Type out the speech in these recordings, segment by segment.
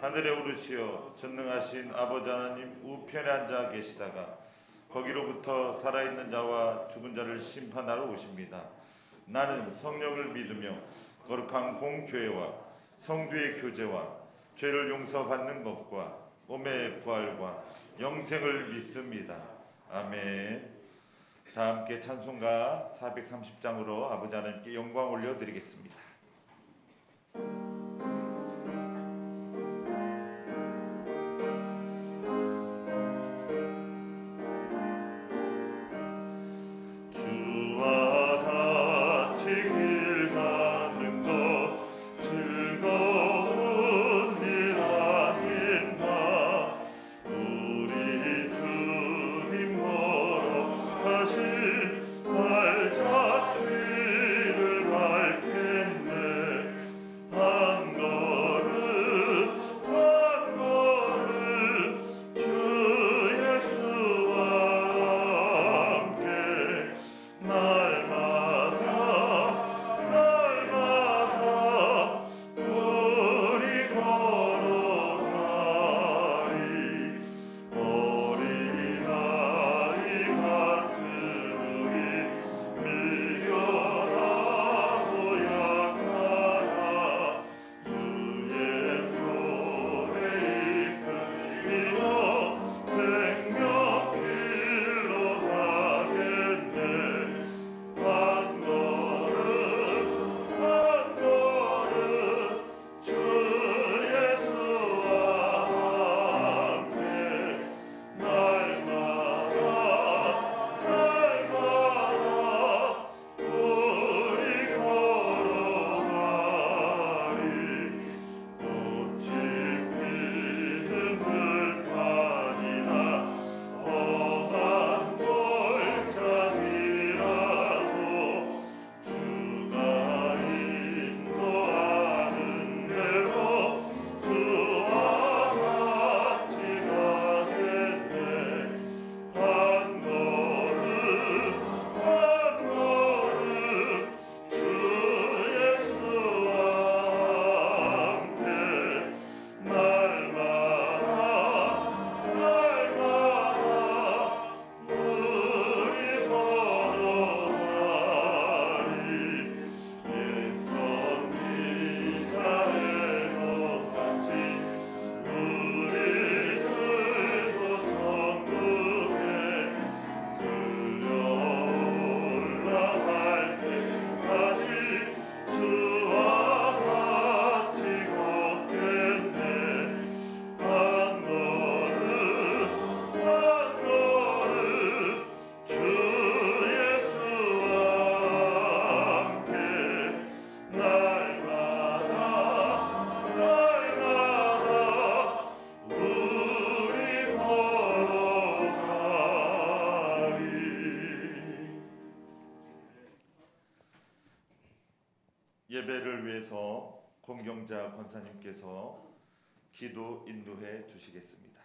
하늘에 오르시어 전능하신 아버지 하나님 우편에 앉아 계시다가 거기로부터 살아있는 자와 죽은 자를 심판하러 오십니다. 나는 성령을 믿으며 거룩한 공교회와 성도의 교제와 죄를 용서받는 것과 몸의 부활과 영생을 믿습니다. 아멘. 다 함께 찬송가 430장으로 아버지 하나님께 영광 올려드리겠습니다. 예배를 위해서 공경자 권사님께서 기도 인도해 주시겠습니다.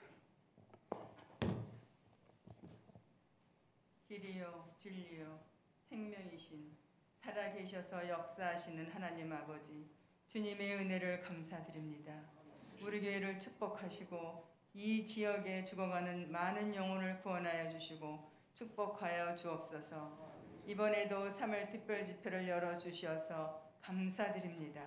길이요 진리요 생명이신 살아계셔서 역사하시는 하나님 아버지, 주님의 은혜를 감사드립니다. 우리 교회를 축복하시고 이 지역에 죽어가는 많은 영혼을 구원하여 주시고 축복하여 주옵소서. 이번에도 3월 특별집회를 열어주셔서 감사드립니다.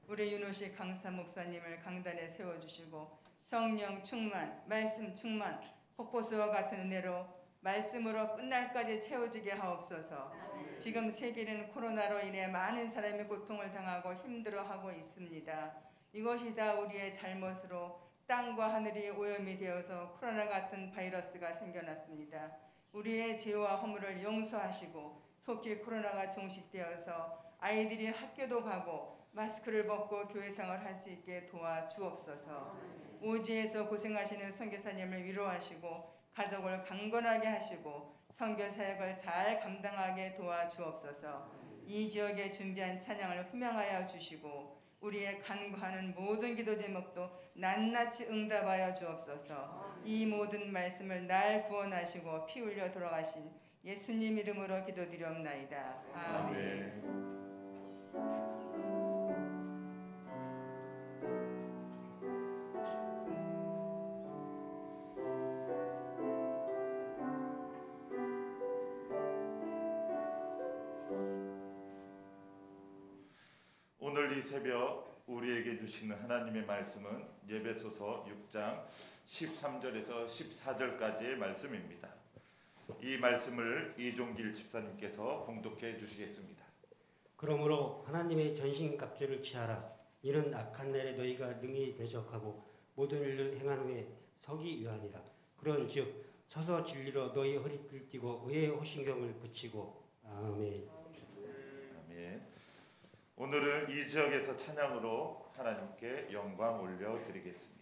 우리 윤호식 강사 목사님을 강단에 세워주시고 성령 충만, 말씀 충만, 폭포수와 같은 은혜로 말씀으로 끝날까지 채워지게 하옵소서. 지금 세계는 코로나로 인해 많은 사람이 고통을 당하고 힘들어하고 있습니다. 이것이 다 우리의 잘못으로 땅과 하늘이 오염이 되어서 코로나 같은 바이러스가 생겨났습니다. 우리의 죄와 허물을 용서하시고 속히 코로나가 종식되어서 아이들이 학교도 가고 마스크를 벗고 교회 생활을 할 수 있게 도와주옵소서. 오지에서 고생하시는 선교사님을 위로하시고 가족을 강건하게 하시고 선교 사역을 잘 감당하게 도와주옵소서. 이 지역에 준비한 찬양을 흠양하여 주시고 우리의 간구하는 모든 기도 제목도 낱낱이 응답하여 주옵소서. 이 모든 말씀을 날 구원하시고 피 흘려 돌아가신 예수님 이름으로 기도드리옵나이다. 아멘. 이 새벽 우리에게 주시는 하나님의 말씀은 예배소서 6장 13절에서 14절까지의 말씀입니다. 이 말씀을 이종길 집사님께서 봉독해 주시겠습니다. 그러므로 하나님의 전신갑주를 취하라. 이는 악한 날에 너희가 능히 대적하고 모든 일을 행한 후에 서기 위하니라. 그런즉 서서 진리로 너희 허리를 띠고 의의 호신경을 붙이고. 아멘. 아멘. 오늘은 이 지역에서 찬양으로 하나님께 영광 올려드리겠습니다.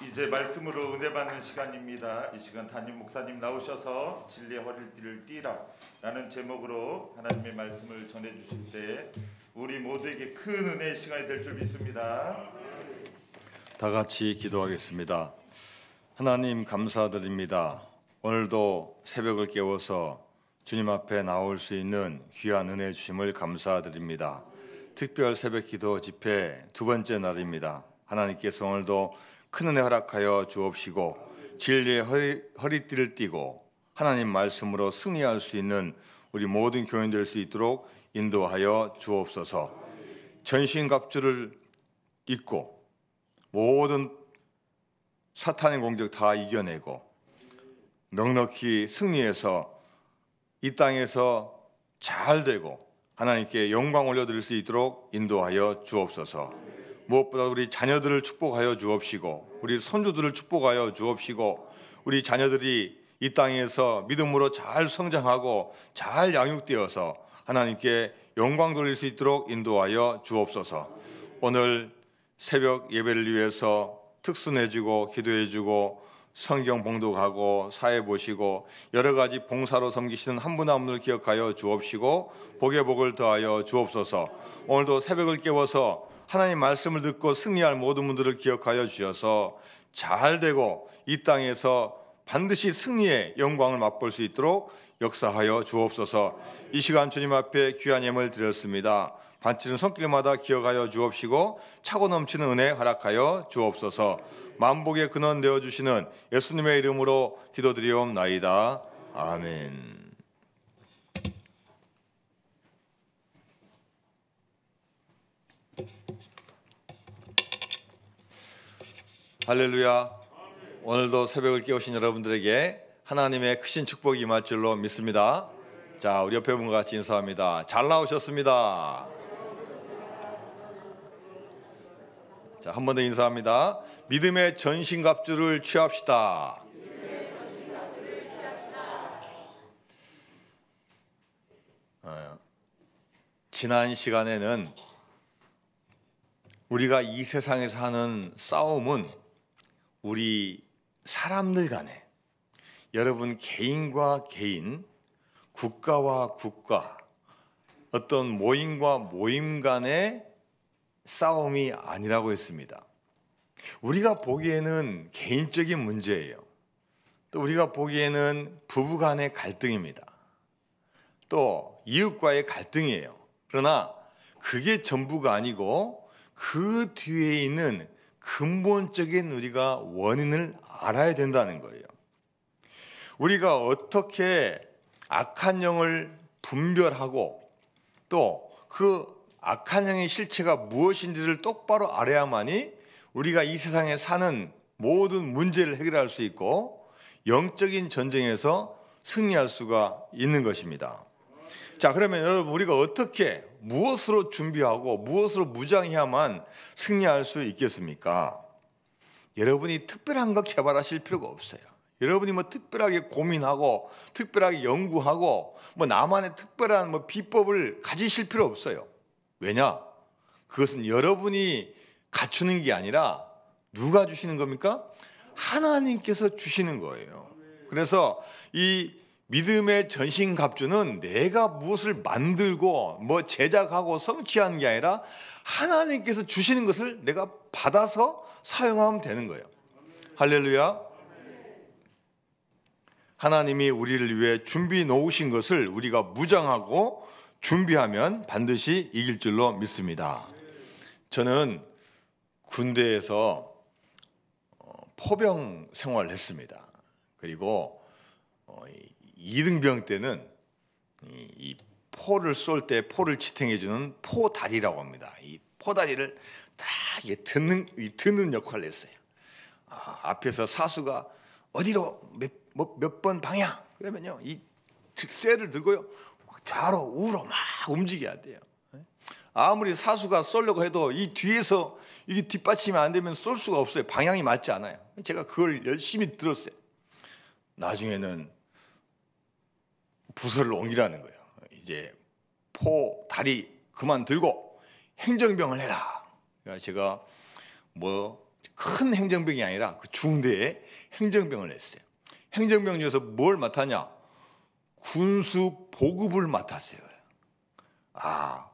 이제 말씀으로 은혜 받는 시간입니다. 이 시간 담임 목사님 나오셔서 진리의 허리띠를 띠라 라는 제목으로 하나님의 말씀을 전해 주실 때 우리 모두에게 큰 은혜의 시간이 될 줄 믿습니다. 다 같이 기도하겠습니다. 하나님 감사드립니다. 오늘도 새벽을 깨워서 주님 앞에 나올 수 있는 귀한 은혜 주심을 감사드립니다. 특별 새벽 기도 집회 두 번째 날입니다. 하나님께서 오늘도 큰 은혜 허락하여 주옵시고 진리의 허리띠를 띠고 하나님 말씀으로 승리할 수 있는 우리 모든 교인 될 수 있도록 인도하여 주옵소서. 전신갑주를 입고 모든 사탄의 공격 다 이겨내고 넉넉히 승리해서 이 땅에서 잘 되고 하나님께 영광 올려드릴 수 있도록 인도하여 주옵소서. 무엇보다 우리 자녀들을 축복하여 주옵시고 우리 손주들을 축복하여 주옵시고 우리 자녀들이 이 땅에서 믿음으로 잘 성장하고 잘 양육되어서 하나님께 영광 돌릴 수 있도록 인도하여 주옵소서. 오늘 새벽 예배를 위해서 특수 내주고 기도해주고 성경 봉독하고 사회 보시고 여러 가지 봉사로 섬기시는 한 분 한 분을 기억하여 주옵시고 복의 복을 더하여 주옵소서. 오늘도 새벽을 깨워서 하나님 말씀을 듣고 승리할 모든 분들을 기억하여 주셔서 잘 되고 이 땅에서 반드시 승리의 영광을 맛볼 수 있도록 역사하여 주옵소서. 이 시간 주님 앞에 귀한 예물을 드렸습니다. 반치는 손길마다 기억하여 주옵시고 차고 넘치는 은혜 허락하여 주옵소서. 만복의 근원 되어주시는 예수님의 이름으로 기도드리옵나이다. 아멘. 할렐루야. 오늘도 새벽을 깨우신 여러분들에게 하나님의 크신 축복이 임할 줄로 믿습니다. 자, 우리 옆에 분과 같이 인사합니다. 잘 나오셨습니다. 자, 한 번 더 인사합니다. 믿음의 전신갑주를 취합시다. 지난 시간에는 우리가 이 세상에서 하는 싸움은 우리 사람들 간에, 여러분 개인과 개인, 국가와 국가, 어떤 모임과 모임 간의 싸움이 아니라고 했습니다. 우리가 보기에는 개인적인 문제예요. 또 우리가 보기에는 부부 간의 갈등입니다. 또 이웃과의 갈등이에요. 그러나 그게 전부가 아니고 그 뒤에 있는 근본적인 우리가 원인을 알아야 된다는 거예요. 우리가 어떻게 악한 영을 분별하고 또 그 악한 영의 실체가 무엇인지를 똑바로 알아야만이 우리가 이 세상에 사는 모든 문제를 해결할 수 있고 영적인 전쟁에서 승리할 수가 있는 것입니다. 자, 그러면 여러분, 우리가 어떻게 무엇으로 준비하고 무엇으로 무장해야만 승리할 수 있겠습니까? 여러분이 특별한 거 개발하실 필요가 없어요. 여러분이 뭐 특별하게 고민하고 특별하게 연구하고 뭐 나만의 특별한 비법을 가지실 필요 없어요. 왜냐? 그것은 여러분이 갖추는 게 아니라 누가 주시는 겁니까? 하나님께서 주시는 거예요. 그래서 이 믿음의 전신갑주는 내가 무엇을 만들고 뭐 제작하고 성취하는 게 아니라 하나님께서 주시는 것을 내가 받아서 사용하면 되는 거예요. 할렐루야. 하나님이 우리를 위해 준비 놓으신 것을 우리가 무장하고 준비하면 반드시 이길 줄로 믿습니다. 저는 군대에서 포병 생활을 했습니다. 그리고 2등병 때는 이 포를 쏠 때 포를 지탱해주는 포다리라고 합니다. 이 포다리를 딱 드는 역할을 했어요. 앞에서 사수가 어디로 몇 번 방향 그러면요, 이 쇠를 들고요 좌로 우로 막 움직여야 돼요. 아무리 사수가 쏠려고 해도 이 뒤에서 이게 뒷받침이 안 되면 쏠 수가 없어요. 방향이 맞지 않아요. 제가 그걸 열심히 들었어요. 나중에는 부서를 옮기라는 거예요. 이제 포 다리 그만 들고 행정병을 해라. 그러니까 제가 뭐 큰 행정병이 아니라 그 중대에 행정병을 했어요. 행정병 중에서 뭘 맡았냐? 군수 보급을 맡았어요.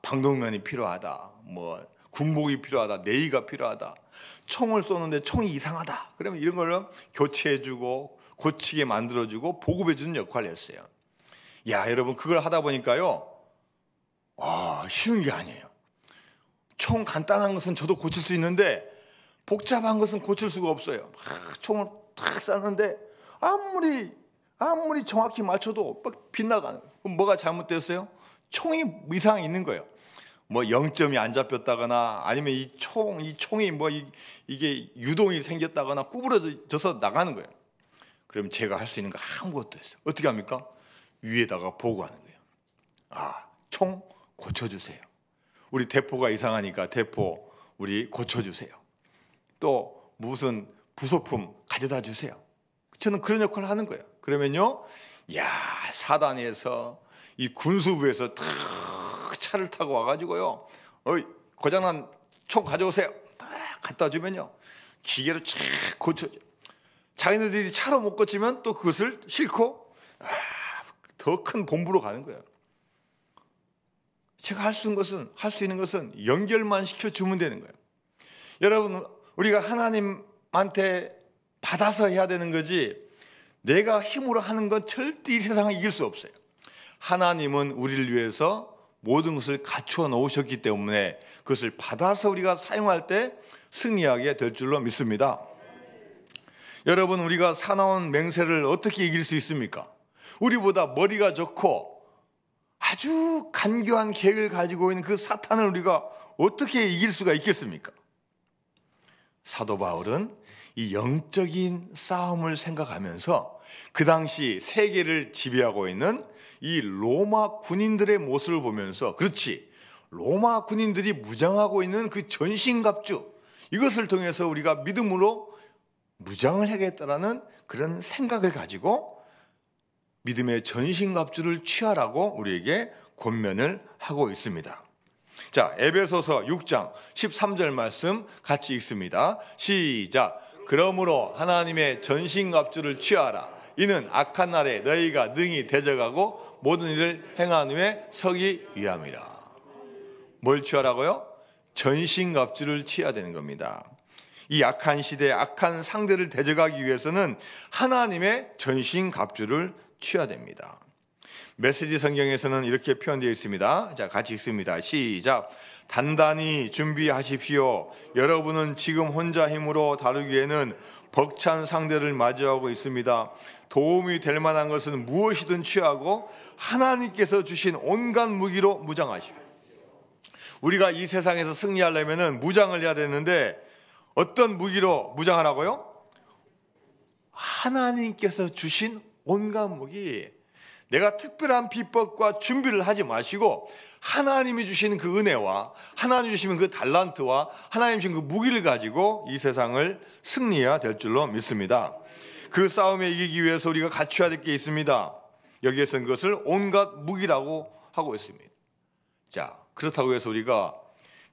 방독면이 필요하다. 뭐 군복이 필요하다. 내의가 필요하다. 총을 쏘는데 총이 이상하다. 그러면 이런 걸 교체해주고 고치게 만들어주고 보급해주는 역할을 했어요. 야, 여러분, 그걸 하다 보니까요, 쉬운 게 아니에요. 총 간단한 것은 저도 고칠 수 있는데 복잡한 것은 고칠 수가 없어요. 총을 탁 쐈는데 아무리 정확히 맞춰도 막 빗나가는 거예요. 그럼 뭐가 잘못됐어요? 총이 이상이 있는 거예요. 뭐 0점이 안 잡혔다거나 아니면 이 총이 뭐 이게 유동이 생겼다거나 구부러져서 나가는 거예요. 그럼 제가 할 수 있는 거 아무것도 없어요. 어떻게 합니까? 위에다가 보고하는 거예요. 총 고쳐주세요. 우리 대포가 이상하니까 대포 우리 고쳐주세요. 또 무슨 부속품 가져다 주세요. 저는 그런 역할을 하는 거예요. 그러면요, 사단에서 이 군수부에서 탁 차를 타고 와가지고요, 고장난 총 가져오세요. 딱 갖다 주면요, 기계로 쫙 고쳐줘. 자기네들이 차로 못 고치면 또 그것을 싣고 더 큰 본부로 가는 거예요. 제가 할 수 있는 것은 연결만 시켜주면 되는 거예요. 여러분, 우리가 하나님한테 받아서 해야 되는 거지 내가 힘으로 하는 건 절대 이 세상을 이길 수 없어요. 하나님은 우리를 위해서 모든 것을 갖추어 놓으셨기 때문에 그것을 받아서 우리가 사용할 때 승리하게 될 줄로 믿습니다. 여러분, 우리가 사나운 맹세를 어떻게 이길 수 있습니까? 우리보다 머리가 좋고 아주 간교한 계획을 가지고 있는 그 사탄을 우리가 어떻게 이길 수가 있겠습니까? 사도 바울은 이 영적인 싸움을 생각하면서 그 당시 세계를 지배하고 있는 이 로마 군인들의 모습을 보면서, 그렇지, 로마 군인들이 무장하고 있는 그 전신갑주, 이것을 통해서 우리가 믿음으로 무장을 하겠다라는 그런 생각을 가지고 믿음의 전신갑주를 취하라고 우리에게 권면을 하고 있습니다. 자, 에베소서 6장 13절 말씀 같이 읽습니다. 시작. 그러므로 하나님의 전신갑주를 취하라. 이는 악한 날에 너희가 능히 대적하고 모든 일을 행한 후에 서기 위함이라. 뭘 취하라고요? 전신갑주를 취해야 되는 겁니다. 이 악한 시대에 악한 상대를 대적하기 위해서는 하나님의 전신갑주를 취해야 됩니다. 메시지 성경에서는 이렇게 표현되어 있습니다. 자, 같이 읽습니다. 시작. 단단히 준비하십시오. 여러분은 지금 혼자 힘으로 다루기에는 벅찬 상대를 마주하고 있습니다. 도움이 될 만한 것은 무엇이든 취하고 하나님께서 주신 온갖 무기로 무장하십시오. 우리가 이 세상에서 승리하려면 무장을 해야 되는데 어떤 무기로 무장하라고요? 하나님께서 주신 온갖 무기. 내가 특별한 비법과 준비를 하지 마시고 하나님이 주시는 그 은혜와 하나님이 주시는 그 달란트와 하나님이 주신 그 무기를 가지고 이 세상을 승리해야 될 줄로 믿습니다. 그 싸움에 이기기 위해서 우리가 갖춰야 될 게 있습니다. 여기에서는 그것을 온갖 무기라고 하고 있습니다. 자, 그렇다고 해서 우리가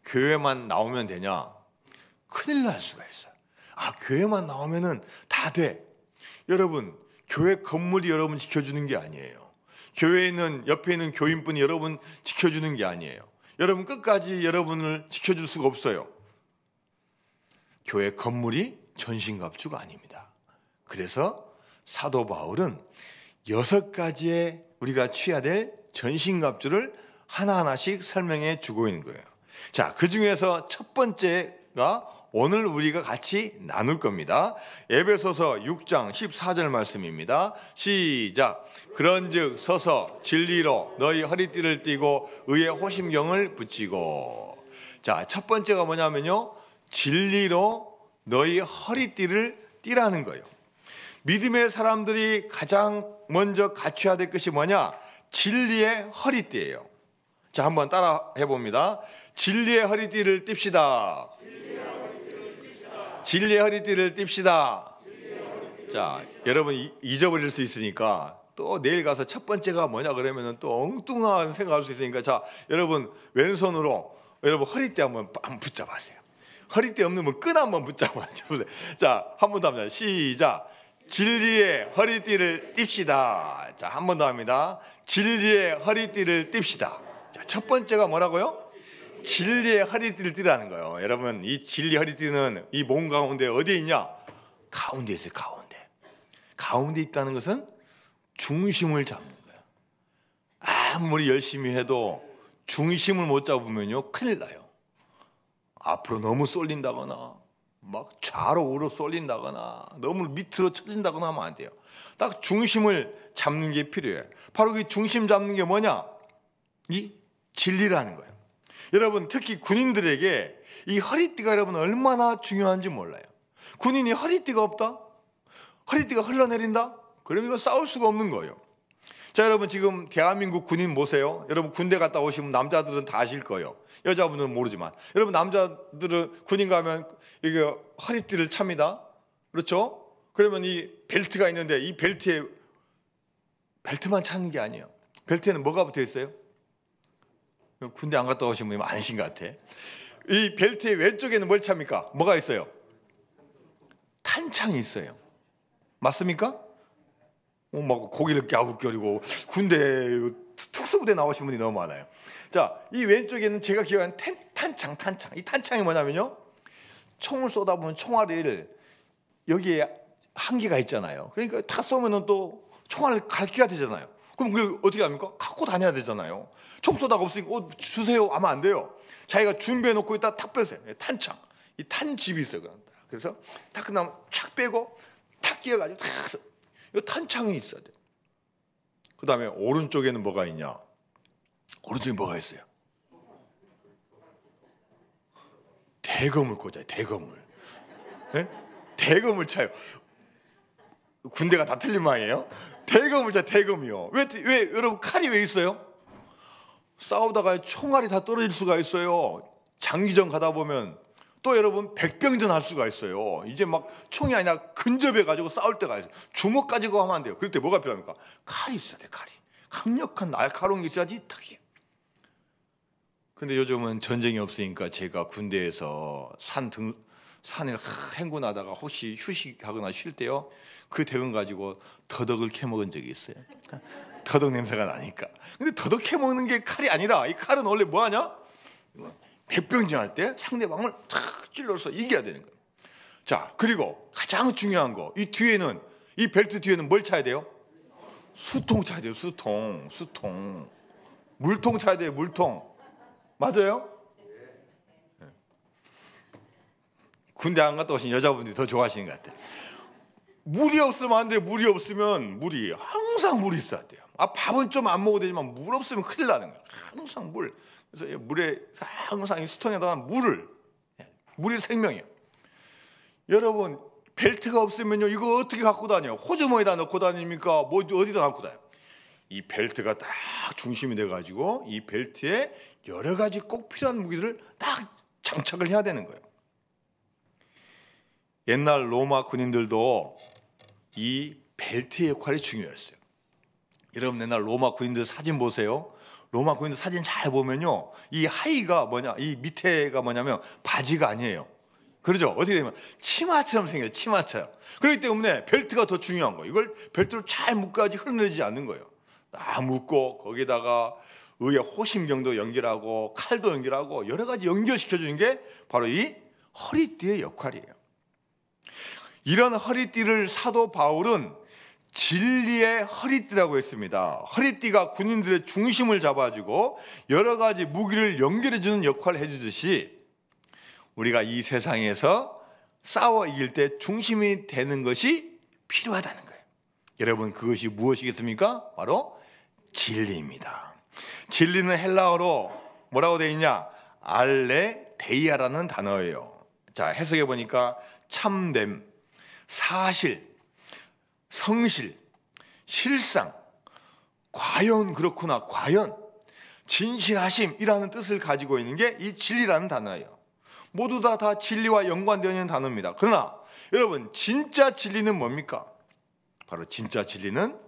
교회만 나오면 되냐? 큰일 날 수가 있어요. 아, 교회만 나오면은 다 돼. 여러분, 교회 건물이 여러분 지켜주는 게 아니에요. 교회에 있는 옆에 있는 교인분이 여러분 지켜주는 게 아니에요. 여러분 끝까지 여러분을 지켜줄 수가 없어요. 교회 건물이 전신갑주가 아닙니다. 그래서 사도 바울은 6가지의 우리가 취해야 될 전신갑주를 하나하나씩 설명해 주고 있는 거예요. 자, 그 중에서 첫 번째가 오늘 우리가 같이 나눌 겁니다. 에베소서 6장 14절 말씀입니다. 시작. 그런즉 서서 진리로 너희 허리띠를 띠고 의의 호심경을 붙이고. 자, 첫 번째가 뭐냐면요, 진리로 너희 허리띠를 띠라는 거예요. 믿음의 사람들이 가장 먼저 갖춰야 될 것이 뭐냐? 진리의 허리띠예요. 자, 한번 따라 해봅니다. 진리의 허리띠를 띱시다. 진리의 허리띠를 띱시다. 자, 여러분 잊어버릴 수 있으니까 또 내일 가서 첫 번째가 뭐냐 그러면은 또 엉뚱한 생각할 수 있으니까, 자, 여러분 왼손으로 여러분 허리띠 한번 붙잡아세요. 허리띠 없는 분 끈 한번 붙잡아주세요. 자, 한 번 더 합니다. 시작. 진리의 허리띠를 띱시다. 자, 한 번 더 합니다. 진리의 허리띠를 띱시다. 자, 첫 번째가 뭐라고요? 진리의 허리띠를 띠라는 거예요. 여러분, 이 진리 허리띠는 이 몸 가운데 어디에 있냐? 가운데 있어요. 가운데 있다는 것은 중심을 잡는 거예요. 아무리 열심히 해도 중심을 못 잡으면요, 큰일 나요. 앞으로 너무 쏠린다거나 막 좌로 우로 쏠린다거나 너무 밑으로 처진다거나 하면 안 돼요. 딱 중심을 잡는 게 필요해요. 바로 그 중심 잡는 게 뭐냐? 이 진리라는 거예요. 여러분, 특히 군인들에게 이 허리띠가 여러분 얼마나 중요한지 몰라요. 군인이 허리띠가 없다? 허리띠가 흘러내린다? 그러면 이건 싸울 수가 없는 거예요. 자, 여러분 지금 대한민국 군인 보세요. 여러분 군대 갔다 오시면 남자들은 다 아실 거예요. 여자분들은 모르지만. 여러분 남자들은 군인 가면 이게 허리띠를 찹니다. 그렇죠? 그러면 이 벨트가 있는데 이 벨트에 벨트만 차는 게 아니에요. 벨트에는 뭐가 붙어 있어요? 군대 안 갔다 오신 분이 많으신 것 같아. 이 벨트의 왼쪽에는 뭘 찹니까? 뭐가 있어요? 탄창이 있어요. 맞습니까? 막 고기를 갸웃거리고 군대 특수부대 나오신 분이 너무 많아요. 자, 이 왼쪽에는 제가 기억하는 탄창. 이 탄창이 뭐냐면요, 총을 쏘다보면 총알을 여기에 한계가 있잖아요. 그러니까 다 쏘면은 또 총알을 갈기가 되잖아요. 그럼 그 어떻게 합니까? 갖고 다녀야 되잖아요. 청소다가 없으니까 주세요 하면 안 돼요. 자기가 준비해 놓고 있다 탁 빼세요. 탄창, 이 탄집이 있어요. 그래서 탁 끝나면 촥 빼고 탁 끼워가지고 탁, 이 탄창이 있어야 돼요. 그 다음에 오른쪽에는 뭐가 있냐? 오른쪽에 뭐가 있어요? 대검을 꽂아요. 대검을. 네? 대검을 차요. 군대가 다 틀린 모양이에요. 대검을 차. 대검이요. 왜 여러분 칼이 왜 있어요? 싸우다가 총알이 다 떨어질 수가 있어요. 장기전 가다 보면 또 여러분 백병전 할 수가 있어요. 이제 막 총이 아니라 근접해 가지고 싸울 때가 있어요. 주먹 가지고 하면 안 돼요. 그럴 때 뭐가 필요합니까? 칼이 있어야 돼. 칼이. 강력한 날카로운 게 있어야지 탁이에요. 근데 요즘은 전쟁이 없으니까 제가 군대에서 산을 행군하다가 혹시 휴식하거나 쉴 때요, 그 대검 가지고 더덕을 캐먹은 적이 있어요. 더덕 냄새가 나니까. 근데 더덕 캐먹는 게 칼이 아니라, 이 칼은 원래 뭐 하냐? 백병전 할 때 상대방을 탁 찔러서 이겨야 되는 거예요. 자, 그리고 가장 중요한 거, 이 뒤에는, 이 벨트 뒤에는 뭘 차야 돼요? 수통 차야 돼요. 수통. 물통 차야 돼요. 물통. 맞아요? 군대 안 갔다 오신 여자분들이 더 좋아하시는 것 같아요. 물이 없으면 안 돼요. 물이 없으면, 항상 물이 있어야 돼요. 밥은 좀 안 먹어도 되지만 물 없으면 큰일 나는 거예요. 항상 물. 그래서 물에 항상 이 수통에다가 물이 생명이에요. 여러분, 벨트가 없으면요, 이거 어떻게 갖고 다녀요? 호주머니에다 넣고 다닙니까? 뭐 어디다 갖고 다녀요? 이 벨트가 딱 중심이 돼가지고 이 벨트에 여러 가지 꼭 필요한 무기들을 딱 장착을 해야 되는 거예요. 옛날 로마 군인들도 이 벨트의 역할이 중요했어요. 여러분, 옛날 로마 군인들 사진 보세요. 로마 군인들 사진 잘 보면요, 이 하의가 뭐냐, 이 밑에가 뭐냐면 바지가 아니에요. 그러죠? 어떻게 되면 치마처럼 생겨요. 치마처럼. 그렇기 때문에 벨트가 더 중요한 거예요. 이걸 벨트로 잘 묶어야지 흘러내리지 않는 거예요. 딱 묶고 거기다가 의의 호신병도 연결하고 칼도 연결하고 여러 가지 연결시켜주는 게 바로 이 허리띠의 역할이에요. 이런 허리띠를 사도 바울은 진리의 허리띠라고 했습니다. 허리띠가 군인들의 중심을 잡아주고 여러 가지 무기를 연결해주는 역할을 해주듯이 우리가 이 세상에서 싸워 이길 때 중심이 되는 것이 필요하다는 거예요. 여러분, 그것이 무엇이겠습니까? 바로 진리입니다. 진리는 헬라어로 뭐라고 되어 있냐? 알레데이아라는 단어예요. 자, 해석해 보니까 참됨, 사실, 성실, 실상, 과연 그렇구나, 과연, 진실하심이라는 뜻을 가지고 있는 게 이 진리라는 단어예요. 모두 다 진리와 연관되어 있는 단어입니다. 그러나 여러분, 진짜 진리는 뭡니까? 바로 진짜 진리는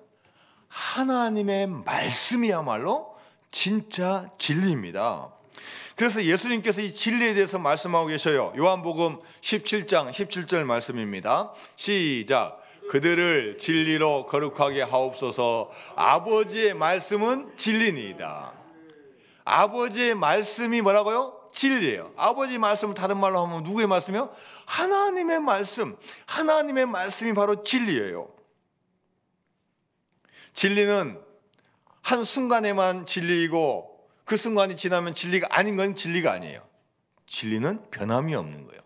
하나님의 말씀이야말로 진짜 진리입니다. 그래서 예수님께서 이 진리에 대해서 말씀하고 계셔요. 요한복음 17장 17절 말씀입니다. 시작. 그들을 진리로 거룩하게 하옵소서. 아버지의 말씀은 진리니이다. 아버지의 말씀이 뭐라고요? 진리예요. 아버지 말씀은 다른 말로 하면 누구의 말씀이요? 하나님의 말씀. 하나님의 말씀이 바로 진리예요. 진리는 한 순간에만 진리이고 그 순간이 지나면 진리가 아닌 건 진리가 아니에요. 진리는 변함이 없는 거예요.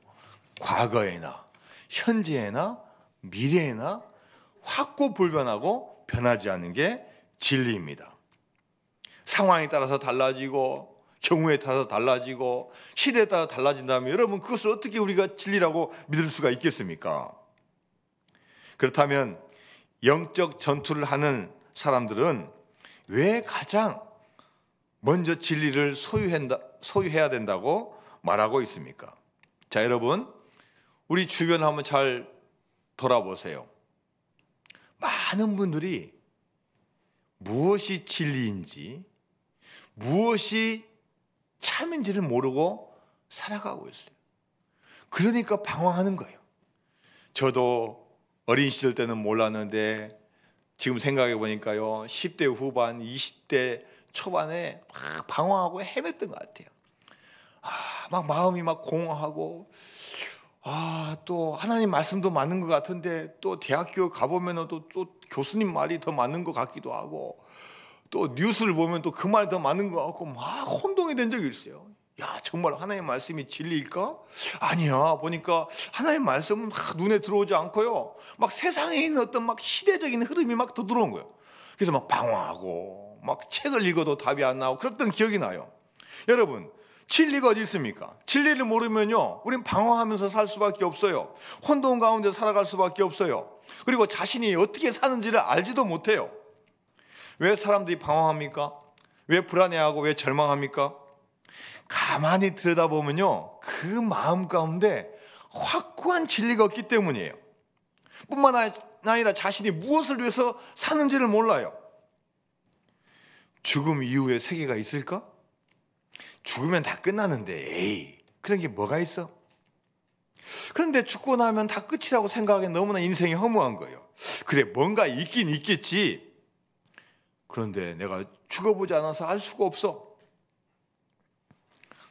과거에나 현재에나 미래에나 확고불변하고 변하지 않는 게 진리입니다. 상황에 따라서 달라지고 경우에 따라서 달라지고 시대에 따라 달라진다면 여러분, 그것을 어떻게 우리가 진리라고 믿을 수가 있겠습니까? 그렇다면 영적 전투를 하는 사람들은 왜 가장 먼저 진리를 소유해야 된다고 말하고 있습니까? 자, 여러분, 우리 주변을 한번 잘 돌아보세요. 많은 분들이 무엇이 진리인지 무엇이 참인지를 모르고 살아가고 있어요. 그러니까 방황하는 거예요. 저도 어린 시절 때는 몰랐는데 지금 생각해 보니까요, 10대 후반, 20대 초반에 막 방황하고 헤맸던 것 같아요. 막 마음이 막 공허하고, 또 하나님 말씀도 맞는 것 같은데 또 대학교 가보면 또 교수님 말이 더 맞는 것 같기도 하고, 또 뉴스를 보면 또 그 말이 더 많은 것 같고 막 혼동이 된 적이 있어요. 야, 정말 하나님의 말씀이 진리일까? 아니야. 보니까 하나님의 말씀은 막 눈에 들어오지 않고요. 막 세상에 있는 어떤 막 시대적인 흐름이 막 더 들어온 거예요. 그래서 막 방황하고 막 책을 읽어도 답이 안 나오고 그랬던 기억이 나요. 여러분, 진리가 어디 있습니까? 진리를 모르면요, 우린 방황하면서 살 수밖에 없어요. 혼돈 가운데 살아갈 수밖에 없어요. 그리고 자신이 어떻게 사는지를 알지도 못해요. 왜 사람들이 방황합니까? 왜 불안해하고 왜 절망합니까? 가만히 들여다보면요, 그 마음 가운데 확고한 진리가 없기 때문이에요. 뿐만 아니라 자신이 무엇을 위해서 사는지를 몰라요. 죽음 이후에 세계가 있을까? 죽으면 다 끝나는데 에이, 그런 게 뭐가 있어? 그런데 죽고 나면 다 끝이라고 생각하기엔 너무나 인생이 허무한 거예요. 그래, 뭔가 있긴 있겠지. 그런데 내가 죽어보지 않아서 알 수가 없어.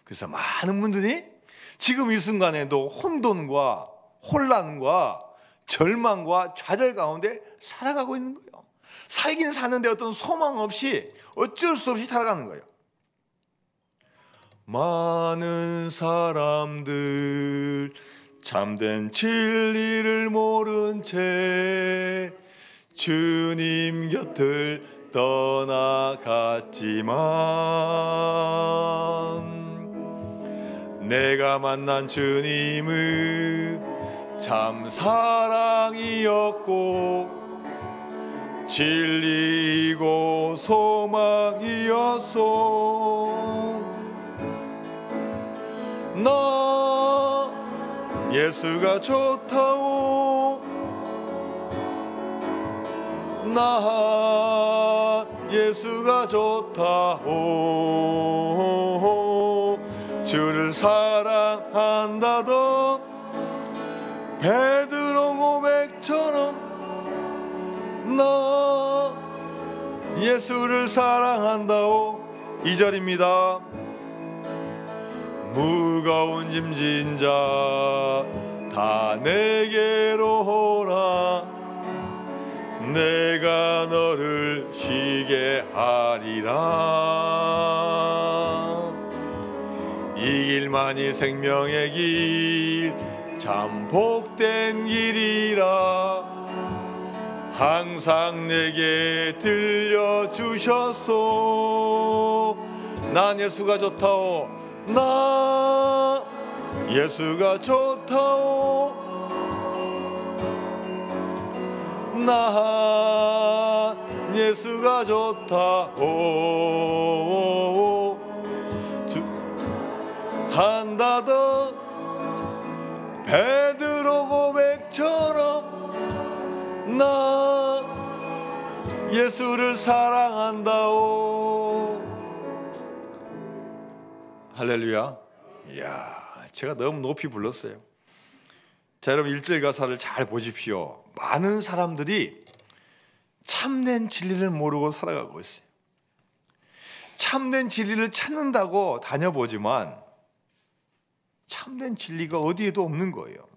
그래서 많은 분들이 지금 이 순간에도 혼돈과 혼란과 절망과 좌절 가운데 살아가고 있는 거예요. 살긴 사는데 어떤 소망 없이 어쩔 수 없이 살아가는 거예요. 많은 사람들 참된 진리를 모른 채 주님 곁을 떠나갔지만 내가 만난 주님은 참 사랑이었고 진리이고 소망이었소. 나 예수가 좋다오. 나 예수가 좋다오. 주를 사랑한다던 베드로 고백처럼 나 예수를 사랑한다오. 2절입니다. 무거운 짐진 자 다 내게로 오라. 내가 너를 쉬게 하리라. 이 길만이 생명의 길 참 복된 길이라 항상 내게 들려주셨소. 난 예수가 좋다오. 나 예수가 좋다오. 나 예수가 좋다오. 한다던 베드로 고백처럼 나 예수를 사랑한다오. 할렐루야. 이야, 제가 너무 높이 불렀어요. 자, 여러분 1절 가사를 잘 보십시오. 많은 사람들이 참된 진리를 모르고 살아가고 있어요. 참된 진리를 찾는다고 다녀보지만 참된 진리가 어디에도 없는 거예요.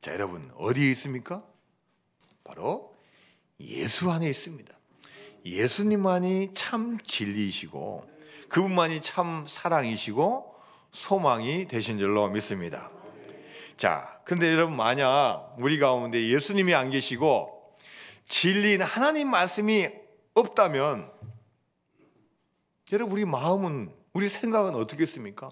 자, 여러분 어디에 있습니까? 바로 예수 안에 있습니다. 예수님만이 참 진리이시고 그분만이 참 사랑이시고 소망이 되신 줄로 믿습니다. 자, 근데 여러분 만약 우리 가운데 예수님이 안 계시고 진리인 하나님 말씀이 없다면 여러분 우리 마음은, 우리 생각은 어떻겠습니까?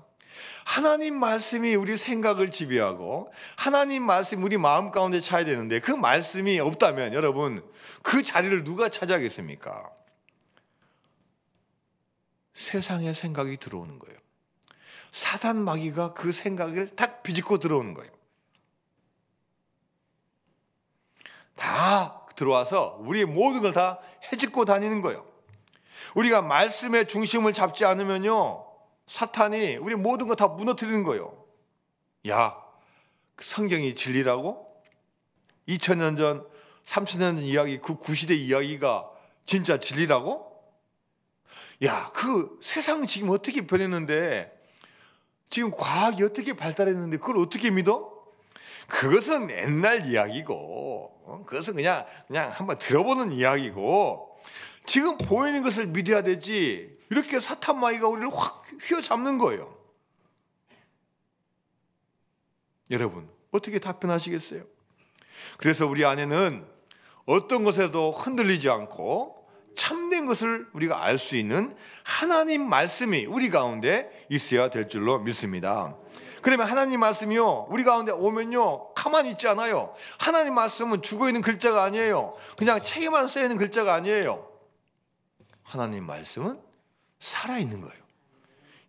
하나님 말씀이 우리 생각을 지배하고 하나님 말씀이 우리 마음 가운데 차야 되는데 그 말씀이 없다면 여러분 그 자리를 누가 차지하겠습니까? 세상의 생각이 들어오는 거예요. 사단 마귀가 그 생각을 딱 비집고 들어오는 거예요. 다 들어와서 우리의 모든 걸 다 헤집고 다니는 거예요. 우리가 말씀의 중심을 잡지 않으면요 사탄이 우리 모든 거 다 무너뜨리는 거예요. 야, 성경이 진리라고? 2000년 전, 3000년 전 이야기, 그 구시대 이야기가 진짜 진리라고? 야, 그 세상은 지금 어떻게 변했는데, 지금 과학이 어떻게 발달했는데 그걸 어떻게 믿어? 그것은 옛날 이야기고, 그것은 그냥 한번 들어보는 이야기고, 지금 보이는 것을 믿어야 되지. 이렇게 사탄 마귀가 우리를 확 휘어잡는 거예요. 여러분 어떻게 답변하시겠어요? 그래서 우리 안에는 어떤 것에도 흔들리지 않고 참된 것을 우리가 알 수 있는 하나님 말씀이 우리 가운데 있어야 될 줄로 믿습니다. 그러면 하나님 말씀이요 우리 가운데 오면요 가만히 있지 않아요. 하나님 말씀은 죽어있는 글자가 아니에요. 그냥 책에만 써있는 글자가 아니에요. 하나님 말씀은 살아있는 거예요.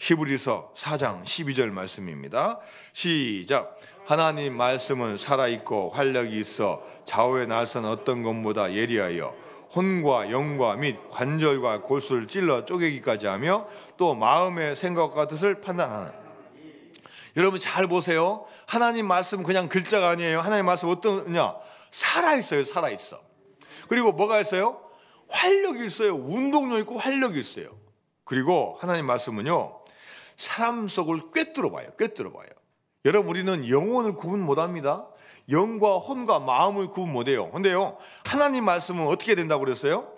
히브리서 4장 12절 말씀입니다. 시작. 하나님 말씀은 살아있고 활력이 있어 좌우의 날선 어떤 것보다 예리하여 혼과 영과 및 관절과 골수를 찔러 쪼개기까지 하며 또 마음의 생각과 뜻을 판단하는. 여러분 잘 보세요. 하나님 말씀은 그냥 글자가 아니에요. 하나님 말씀 어떠냐? 살아있어요. 살아있어. 그리고 뭐가 있어요? 활력이 있어요. 운동력 있고 활력이 있어요. 그리고 하나님 말씀은요 사람 속을 꿰뚫어 봐요. 꿰뚫어 봐요. 여러분 우리는 영혼을 구분 못합니다. 영과 혼과 마음을 구분 못해요. 근데요 하나님 말씀은 어떻게 된다고 그랬어요?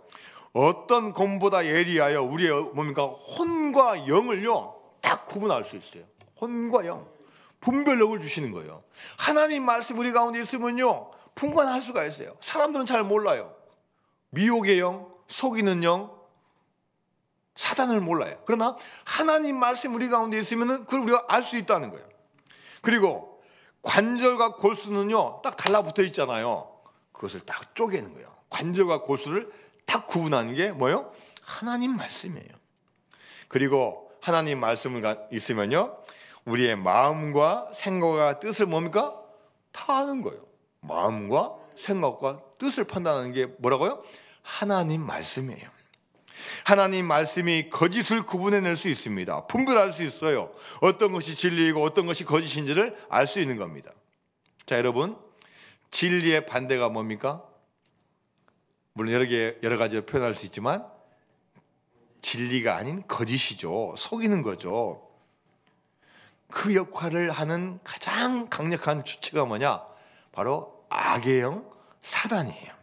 어떤 검보다 예리하여 우리의 뭡니까 혼과 영을요 딱 구분할 수 있어요. 혼과 영 분별력을 주시는 거예요. 하나님 말씀 우리 가운데 있으면요 분간할 수가 있어요. 사람들은 잘 몰라요. 미혹의 영, 속이는 영, 사단을 몰라요. 그러나 하나님 말씀 우리 가운데 있으면 그걸 우리가 알 수 있다는 거예요. 그리고 관절과 골수는요 딱 달라붙어 있잖아요. 그것을 딱 쪼개는 거예요. 관절과 골수를 딱 구분하는 게 뭐예요? 하나님 말씀이에요. 그리고 하나님 말씀을 있으면요 우리의 마음과 생각과 뜻을 뭡니까? 다 아는 거예요. 마음과 생각과 뜻을 판단하는 게 뭐라고요? 하나님 말씀이에요. 하나님 말씀이 거짓을 구분해낼 수 있습니다. 분별할 수 있어요. 어떤 것이 진리이고 어떤 것이 거짓인지를 알 수 있는 겁니다. 자 여러분 진리의 반대가 뭡니까? 물론 여러 가지로 표현할 수 있지만 진리가 아닌 거짓이죠. 속이는 거죠. 그 역할을 하는 가장 강력한 주체가 뭐냐? 바로 악의 영 사단이에요.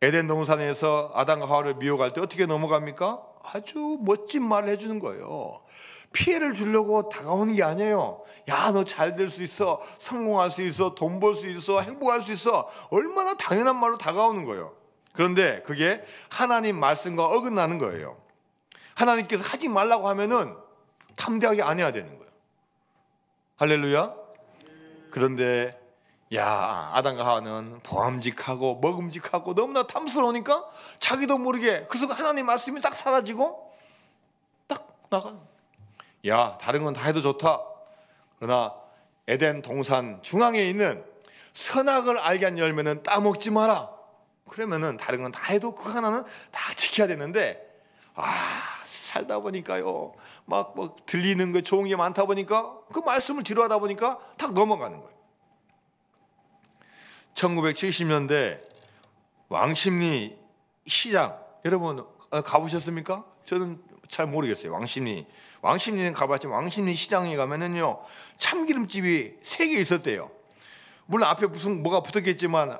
에덴 동산에서 아담과 하와를 미혹할 때 어떻게 넘어갑니까? 아주 멋진 말을 해주는 거예요. 피해를 주려고 다가오는 게 아니에요. 야, 너 잘 될 수 있어. 성공할 수 있어. 돈 벌 수 있어. 행복할 수 있어. 얼마나 당연한 말로 다가오는 거예요. 그런데 그게 하나님 말씀과 어긋나는 거예요. 하나님께서 하지 말라고 하면은 탐대하게 안 해야 되는 거예요. 할렐루야. 그런데 야, 아담과 하와는 보암직하고 먹음직하고 너무나 탐스러우니까 자기도 모르게 그 순간 하나님 말씀이 딱 사라지고 딱 나가. 야, 다른 건 다 해도 좋다. 그러나 에덴 동산 중앙에 있는 선악을 알게 한 열매는 따먹지 마라. 그러면은 다른 건 다 해도 그 하나는 다 지켜야 되는데 살다 보니까요 막 들리는 거 좋은 게 많다 보니까 그 말씀을 뒤로 하다 보니까 딱 넘어가는 거예요. 1970년대 왕십리 시장 여러분 가보셨습니까? 저는 잘 모르겠어요. 왕십리는 가봤지만 왕십리 시장에 가면은요 참기름집이 3개 있었대요. 물론 앞에 무슨 뭐가 붙었겠지만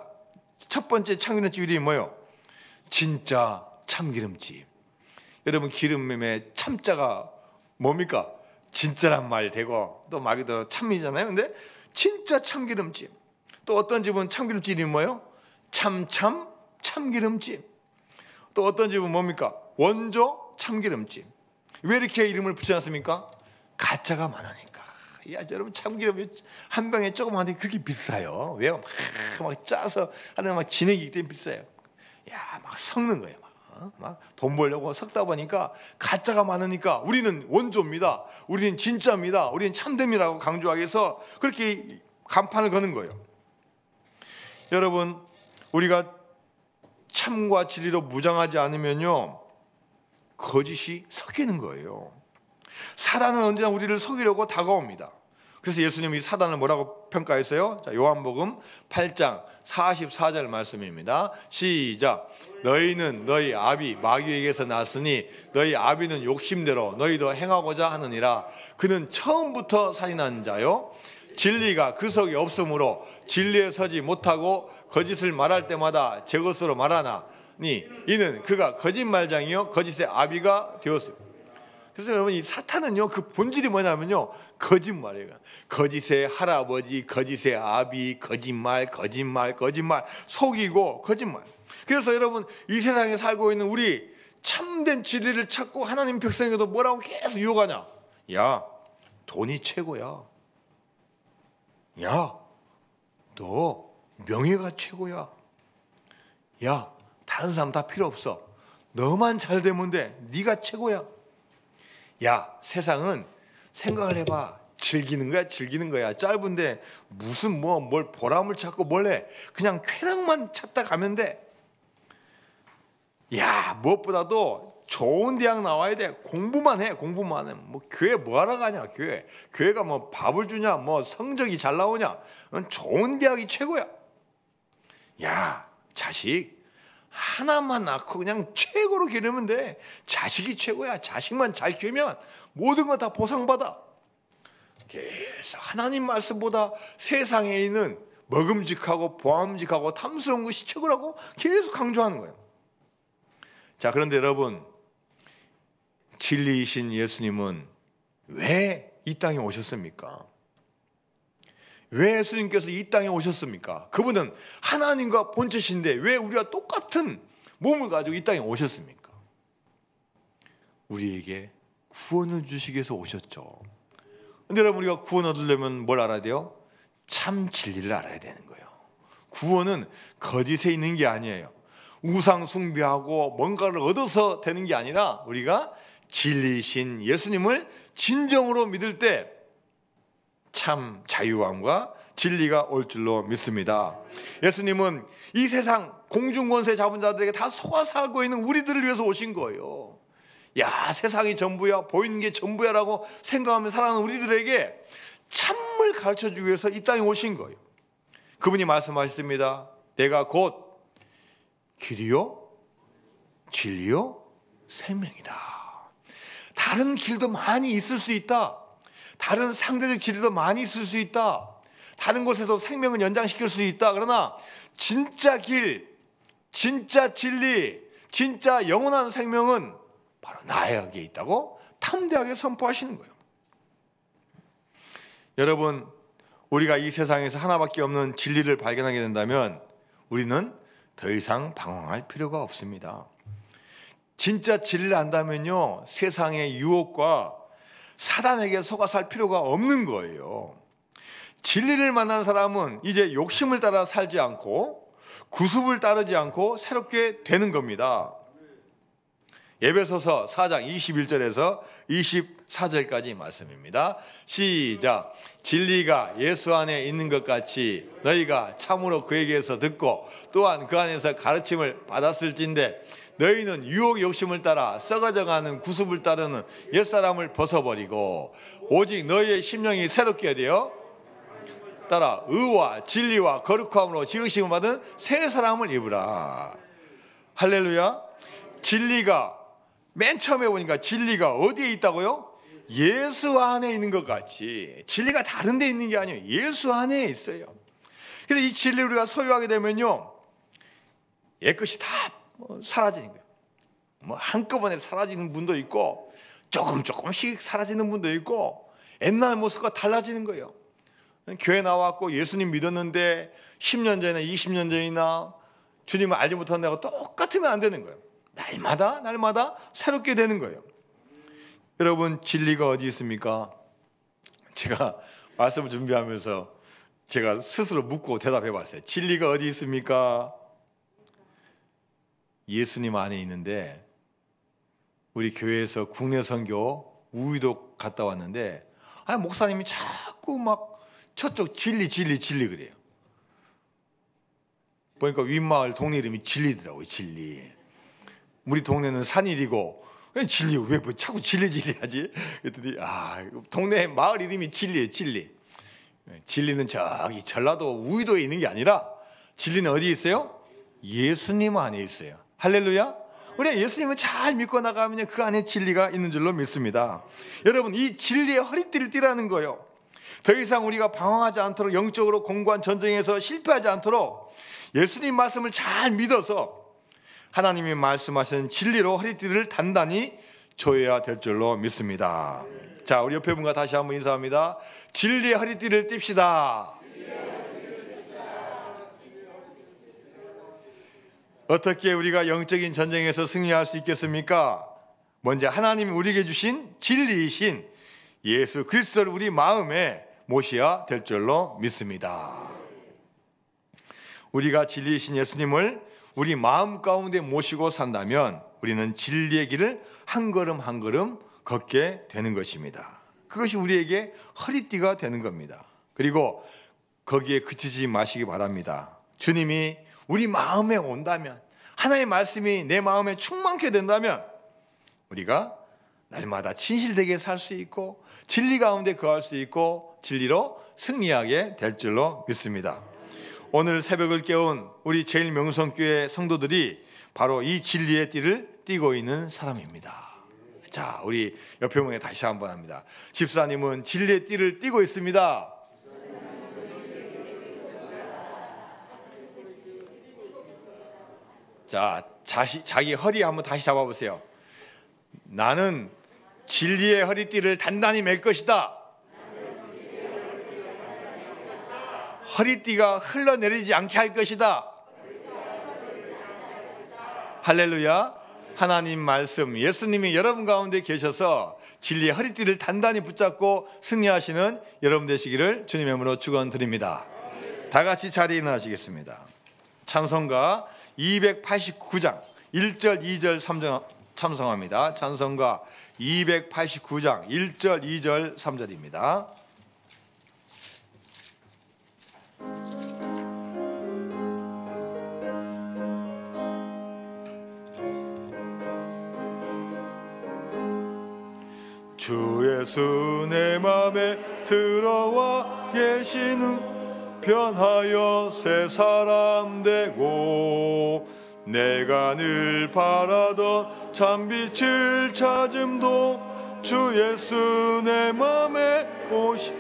첫 번째 참기름집 이름이 뭐예요? 진짜 참기름집. 여러분 기름에 참자가 뭡니까? 진짜란 말 되고 또 말 그대로 참이잖아요. 근데 진짜 참기름집. 또 어떤 집은 참기름집 이름이 뭐예요? 참기름집. 또 어떤 집은 뭡니까? 원조 참기름집. 왜 이렇게 이름을 붙여놨습니까? 가짜가 많으니까. 야, 여러분 참기름 한 병에 조금 하는데 그렇게 비싸요. 왜요? 막 짜서 하는 막 진액이기 때문에 비싸요. 야, 막 섞는 거예요. 막 돈 벌려고 섞다 보니까 가짜가 많으니까 우리는 원조입니다. 우리는 진짜입니다. 우리는 참됨이라고 강조하기 위해서 그렇게 간판을 거는 거예요. 여러분, 우리가 참과 진리로 무장하지 않으면요 거짓이 섞이는 거예요. 사단은 언제나 우리를 속이려고 다가옵니다. 그래서 예수님이 사단을 뭐라고 평가했어요? 자, 요한복음 8장 44절 말씀입니다. 시작. 너희는 너희 아비 마귀에게서 났으니 너희 아비는 욕심대로 너희도 행하고자 하느니라. 그는 처음부터 살인한 자요 진리가 그 속에 없으므로 진리에 서지 못하고 거짓을 말할 때마다 제 것으로 말하나 이는 그가 거짓말장이요 거짓의 아비가 되었어요. 그래서 여러분 이 사탄은요 그 본질이 뭐냐면요 거짓말이에요. 거짓의 할아버지, 거짓의 아비, 거짓말, 속이고 거짓말. 그래서 여러분 이 세상에 살고 있는 우리 참된 진리를 찾고 하나님 백성에게도 뭐라고 계속 유혹하냐? 야, 돈이 최고야. 야, 너 명예가 최고야. 야, 다른 사람 다 필요 없어. 너만 잘 되면 돼. 네가 최고야. 야, 세상은 생각을 해봐. 즐기는 거야. 짧은데 무슨 뭘 보람을 찾고 뭘 해. 그냥 쾌락만 찾다 가면 돼. 야, 무엇보다도 좋은 대학 나와야 돼. 공부만 해. 뭐 교회 뭐하러 가냐. 교회가 뭐 밥을 주냐, 뭐 성적이 잘 나오냐. 좋은 대학이 최고야. 야, 자식 하나만 낳고 그냥 최고로 기르면 돼. 자식이 최고야. 자식만 잘 키우면 모든 거 다 보상받아. 그래서 하나님 말씀보다 세상에 있는 먹음직하고 보암직하고 탐스러운 것이 최고라고 계속 강조하는 거예요. 자, 그런데 여러분, 진리이신 예수님은 왜 이 땅에 오셨습니까? 왜 예수님께서 이 땅에 오셨습니까? 그분은 하나님과 본체신데 왜 우리와 똑같은 몸을 가지고 이 땅에 오셨습니까? 우리에게 구원을 주시기 위해서 오셨죠. 근데 여러분, 우리가 구원 얻으려면 뭘 알아야 돼요? 참 진리를 알아야 되는 거예요. 구원은 거짓에 있는 게 아니에요. 우상 숭배하고 뭔가를 얻어서 되는 게 아니라 우리가 진리이신 예수님을 진정으로 믿을 때 참 자유함과 진리가 올 줄로 믿습니다. 예수님은 이 세상 공중권세 잡은 자들에게 다 속아 살고 있는 우리들을 위해서 오신 거예요. 야, 세상이 전부야, 보이는 게 전부야 라고 생각하며 살아가는 우리들에게 참을 가르쳐주기 위해서 이 땅에 오신 거예요. 그분이 말씀하셨습니다. 내가 곧 길이요 진리요 생명이다. 다른 길도 많이 있을 수 있다. 다른 상대적 진리도 많이 있을 수 있다. 다른 곳에서 생명을 연장시킬 수 있다. 그러나 진짜 길, 진짜 진리, 진짜 영원한 생명은 바로 나에게 있다고 탐대하게 선포하시는 거예요. 여러분, 우리가 이 세상에서 하나밖에 없는 진리를 발견하게 된다면 우리는 더 이상 방황할 필요가 없습니다. 진짜 진리를 안다면요, 세상의 유혹과 사단에게 속아 살 필요가 없는 거예요. 진리를 만난 사람은 이제 욕심을 따라 살지 않고 구습을 따르지 않고 새롭게 되는 겁니다. 에베소서 4장 21절에서 24절까지 말씀입니다. 시작. 진리가 예수 안에 있는 것 같이 너희가 참으로 그에게서 듣고 또한 그 안에서 가르침을 받았을진데 너희는 유혹 욕심을 따라 썩어져가는 구습을 따르는 옛사람을 벗어버리고 오직 너희의 심령이 새롭게 되어 따라 의와 진리와 거룩함으로 지으심을 받은 새 사람을 입으라. 할렐루야. 진리가 맨 처음에 보니까 진리가 어디에 있다고요? 예수 안에 있는 것 같이. 진리가 다른 데 있는 게 아니에요. 예수 안에 있어요. 그래서 이 진리를 우리가 소유하게 되면요, 옛것이 다 사라지는 거예요. 뭐 한꺼번에 사라지는 분도 있고 조금씩 사라지는 분도 있고 옛날 모습과 달라지는 거예요. 교회 나왔고 예수님 믿었는데 10년 전이나 20년 전이나 주님을 알지 못한다고 똑같으면 안 되는 거예요. 날마다 새롭게 되는 거예요. 여러분, 진리가 어디 있습니까? 제가 말씀을 준비하면서 제가 스스로 묻고 대답해 봤어요. 진리가 어디 있습니까? 예수님 안에 있는데, 우리 교회에서 국내 선교 우유도 갔다 왔는데 목사님이 자꾸 막 저쪽 진리 그래요. 보니까 윗마을 동네 이름이 진리더라고요. 진리. 우리 동네는 산일이고 진리 왜 자꾸 진리 하지? 그랬더니 동네 마을 이름이 진리예요. 진리는 저기 전라도 우유도에 있는 게 아니라 진리는 어디 있어요? 예수님 안에 있어요. 할렐루야. 우리가 예수님을 잘 믿고 나가면 그 안에 진리가 있는 줄로 믿습니다. 여러분, 이 진리의 허리띠를 띠라는 거예요. 더 이상 우리가 방황하지 않도록, 영적으로 공고한 전쟁에서 실패하지 않도록 예수님 말씀을 잘 믿어서 하나님이 말씀하신 진리로 허리띠를 단단히 조여야 될 줄로 믿습니다. 자, 우리 옆에 분과 다시 한번 인사합니다. 진리의 허리띠를 띨시다. 어떻게 우리가 영적인 전쟁에서 승리할 수 있겠습니까? 먼저 하나님이 우리에게 주신 진리이신 예수 그리스도를 우리 마음에 모셔야 될 줄로 믿습니다. 우리가 진리이신 예수님을 우리 마음 가운데 모시고 산다면 우리는 진리의 길을 한 걸음 한 걸음 걷게 되는 것입니다. 그것이 우리에게 허리띠가 되는 겁니다. 그리고 거기에 그치지 마시기 바랍니다. 주님이 우리 마음에 온다면, 하나님의 말씀이 내 마음에 충만케 된다면 우리가 날마다 진실되게 살 수 있고 진리 가운데 거할 수 있고 진리로 승리하게 될 줄로 믿습니다. 오늘 새벽을 깨운 우리 제일명성교회 성도들이 바로 이 진리의 띠를 띠고 있는 사람입니다. 자, 우리 옆에 분에 다시 한번 합니다. 집사님은 진리의 띠를 띠고 있습니다. 자, 자기 허리 한번 다시 잡아보세요. 나는 진리의 허리띠를 단단히 맬 것이다. 허리띠가 흘러내리지 않게 할 것이다. 할렐루야. 하나님 말씀, 예수님이 여러분 가운데 계셔서 진리의 허리띠를 단단히 붙잡고 승리하시는 여러분 되시기를 주님의 이름으로 축원드립니다. 다 같이 자리에 일어나시겠습니다. 찬송가 289장 1절 2절 3절 찬송합니다. 찬송가 289장 1절 2절 3절입니다. 주 예수 내 맘에 들어와 계신 후 변하여 새 사람 되고 내가 늘 바라던 참빛을 찾음도 주 예수 내 맘에 오시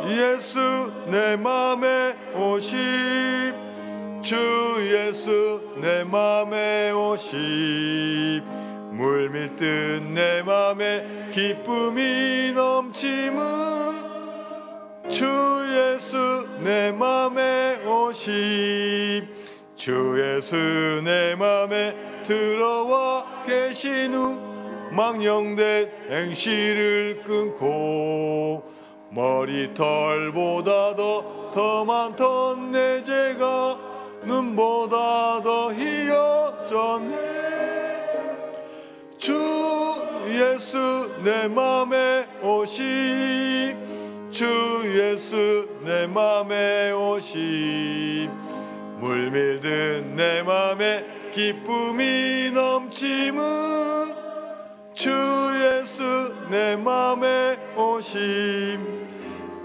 예수 내 맘에 오십 주 예수 내 맘에 오십 물밀듯 내 맘에 기쁨이 넘침은 주 예수 내 맘에 오십 주 예수 내 맘에 들어와 계신 후 망령된 행실을 끊고 머리털보다 더 많던 내 죄가 눈보다 더 희어졌네 주 예수 내 맘에 오십 주 예수 내 맘에 오십 물밀듯 내 맘에 기쁨이 넘침은 주 예수 내 맘에 오십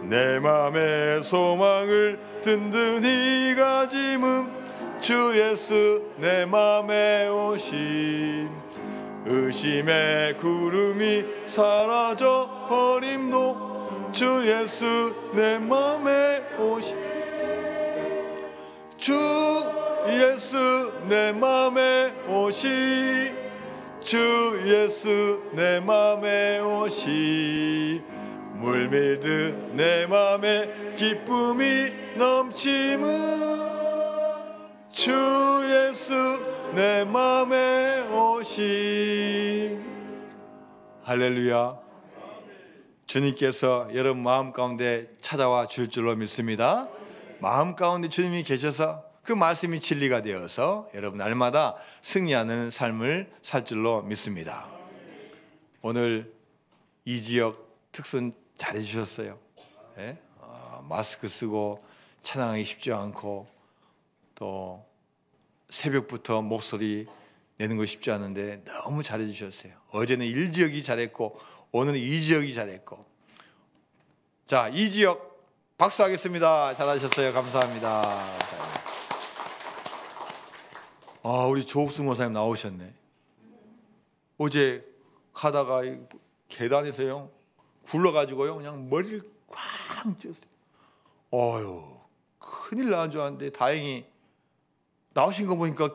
내 맘의 소망을 든든히 가짐은 주 예수 내 맘에 오십 의심의 구름이 사라져 버림도 주 예수 내 맘에 오십 주 예수 내 맘에 오십 주 예수 내 맘에 오십 물밀듯 내 맘에 기쁨이 넘침은 주 예수 내 맘에 오십 할렐루야. 주님께서 여러분 마음 가운데 찾아와 줄 줄로 믿습니다. 마음 가운데 주님이 계셔서 그 말씀이 진리가 되어서 여러분 날마다 승리하는 삶을 살 줄로 믿습니다. 오늘 이 지역 특선 잘해 주셨어요. 네? 마스크 쓰고 찬양하기 쉽지 않고 또 새벽부터 목소리 내는 거 쉽지 않은데 너무 잘해 주셨어요. 어제는 1지역이 잘했고 오늘은 2지역이 잘했고 자 2지역 박수하겠습니다. 잘하셨어요. 감사합니다. 우리 조옥수 모사님 나오셨네. 어제 가다가 계단에서요 굴러가지고요 그냥 머리를 꽉 쪘어요. 큰일 나는 줄 알았는데 다행히 나오신 거 보니까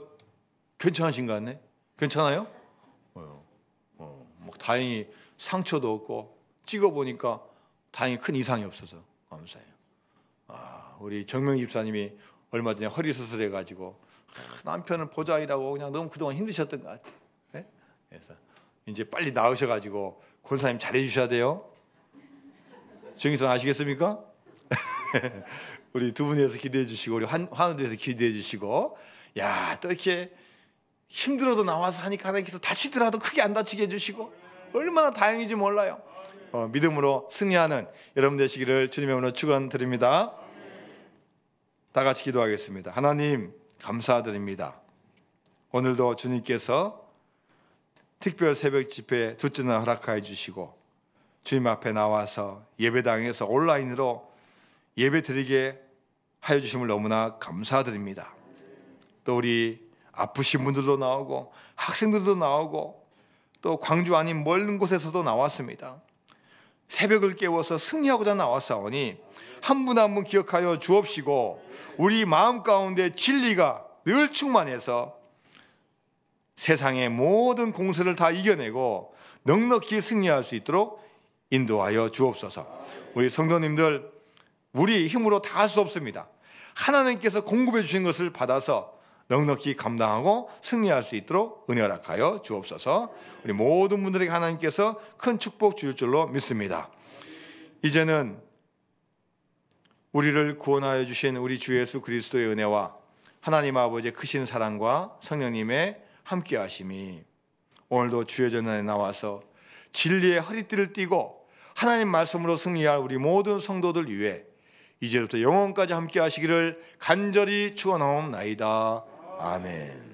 괜찮으신 것 같네. 괜찮아요? 뭐 다행히 상처도 없고 찍어 보니까 다행히 큰 이상이 없어서 감사해요. 우리 정명 집사님이 얼마 전에 허리 수술해 가지고 남편을 보자이라고 그냥 너무 그동안 힘드셨던 것 같아요. 네? 그래서 이제 빨리 나으셔 가지고 권사님 잘해 주셔야 돼요. 정희선 아시겠습니까? 우리 두 분이서 기도해 주시고 우리 환우대에서 기도해 주시고 야, 또 이렇게 힘들어도 나와서 하니까 하나님께서 다치더라도 크게 안 다치게 해주시고 얼마나 다행인지 몰라요. 믿음으로 승리하는 여러분 되시기를 주님의 이름으로 축원드립니다. 다 같이 기도하겠습니다. 하나님 감사드립니다. 오늘도 주님께서 특별 새벽 집회 둘째 날 허락하여 주시고 주님 앞에 나와서 예배당에서 온라인으로 예배 드리게 하여 주심을 너무나 감사드립니다. 또 우리 아프신 분들도 나오고 학생들도 나오고 또 광주 아닌 멀은 곳에서도 나왔습니다. 새벽을 깨워서 승리하고자 나왔사오니 한 분 한 분 기억하여 주옵시고 우리 마음 가운데 진리가 늘 충만해서 세상의 모든 공세를 다 이겨내고 넉넉히 승리할 수 있도록 인도하여 주옵소서. 우리 성도님들 우리 힘으로 다 할 수 없습니다. 하나님께서 공급해 주신 것을 받아서 넉넉히 감당하고 승리할 수 있도록 은혜 허락하여 주옵소서. 우리 모든 분들에게 하나님께서 큰 축복 주실 줄로 믿습니다. 이제는 우리를 구원하여 주신 우리 주 예수 그리스도의 은혜와 하나님 아버지의 크신 사랑과 성령님의 함께 하심이 오늘도 주의 전에 나와서 진리의 허리띠를 띠고 하나님 말씀으로 승리할 우리 모든 성도들 위해 이제부터 영원까지 함께 하시기를 간절히 축원하옵나이다. 아멘.